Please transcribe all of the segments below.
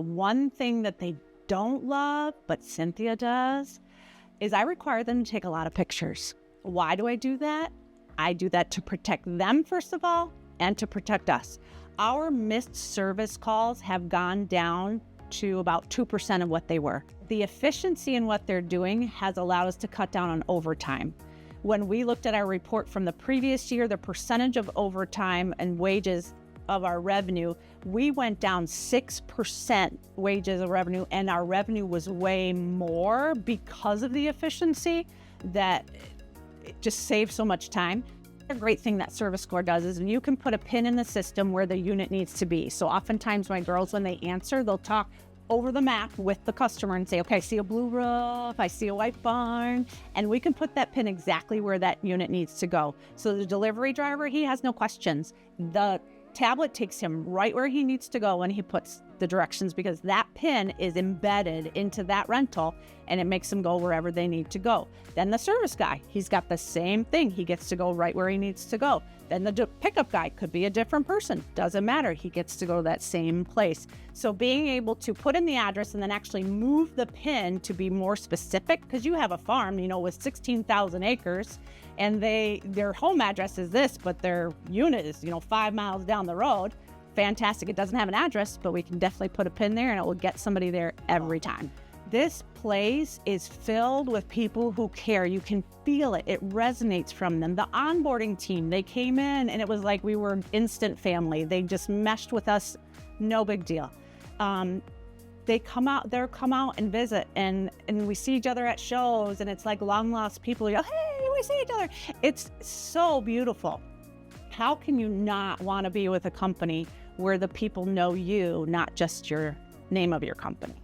One thing that they don't love, but Cynthia does, is I require them to take a lot of pictures. Why do I do that? I do that to protect them, first of all, and to protect us. Our missed service calls have gone down to about 2% of what they were. The efficiency in what they're doing has allowed us to cut down on overtime. When we looked at our report from the previous year, the percentage of overtime and wages of our revenue, we went down 6% wages of revenue, and our revenue was way more because of the efficiency that it just saves so much time. A great thing that ServiceCore does is you can put a pin in the system where the unit needs to be. So oftentimes my girls, when they answer, they'll talk over the map with the customer and say, okay, I see a blue roof, I see a white barn, and we can put that pin exactly where that unit needs to go. So the delivery driver, he has no questions. The tablet takes him right where he needs to go when he puts the directions, because that pin is embedded into that rental and it makes them go wherever they need to go. Then the service guy, he's got the same thing. He gets to go right where he needs to go. Then the pickup guy could be a different person. Doesn't matter. He gets to go to that same place. So being able to put in the address and then actually move the pin to be more specific, because you have a farm, with 16,000 acres, and their home address is this, but their unit is, 5 miles down the road. Fantastic. It doesn't have an address, but we can definitely put a pin there and it will get somebody there every time. This place is filled with people who care. You can feel it. It resonates from them. The onboarding team, they came in and it was like we were instant family. They just meshed with us. No big deal. They'll come out and visit, and we see each other at shows, and it's like long lost people. You go, hey, we see each other. It's so beautiful. How can you not want to be with a company where the people know you, not just your name of your company?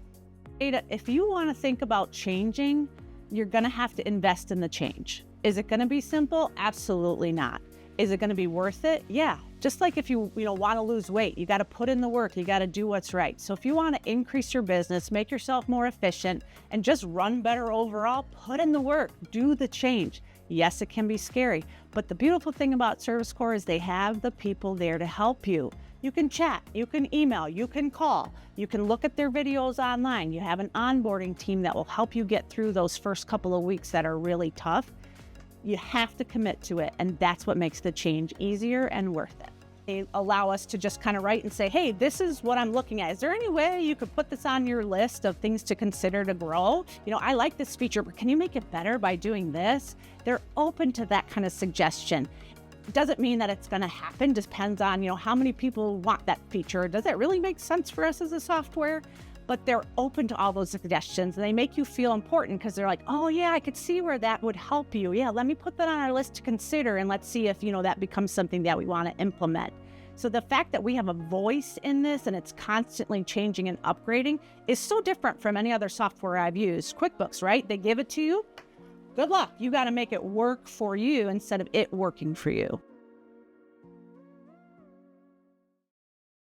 If you want to think about changing, you're going to have to invest in the change. Is it going to be simple? Absolutely not. Is it going to be worth it? Yeah. Just like if you want to lose weight, you got to put in the work. You got to do what's right. So if you want to increase your business, make yourself more efficient, and just run better overall, put in the work, do the change. Yes, it can be scary, but the beautiful thing about ServiceCore is they have the people there to help you. You can chat, you can email, you can call, you can look at their videos online. You have an onboarding team that will help you get through those first couple of weeks that are really tough. You have to commit to it, and that's what makes the change easier and worth it. They allow us to just kind of write and say, hey, this is what I'm looking at. Is there any way you could put this on your list of things to consider to grow? I like this feature, but can you make it better by doing this? They're open to that kind of suggestion. It doesn't mean that it's going to happen. Depends on, how many people want that feature. Does it really make sense for us as a software? But they're open to all those suggestions, and they make you feel important because they're like, oh yeah, I could see where that would help you. Yeah, let me put that on our list to consider, and let's see if, that becomes something that we want to implement. So the fact that we have a voice in this and it's constantly changing and upgrading is so different from any other software I've used. QuickBooks, right? They give it to you. Good luck. You got to make it work for you instead of it working for you.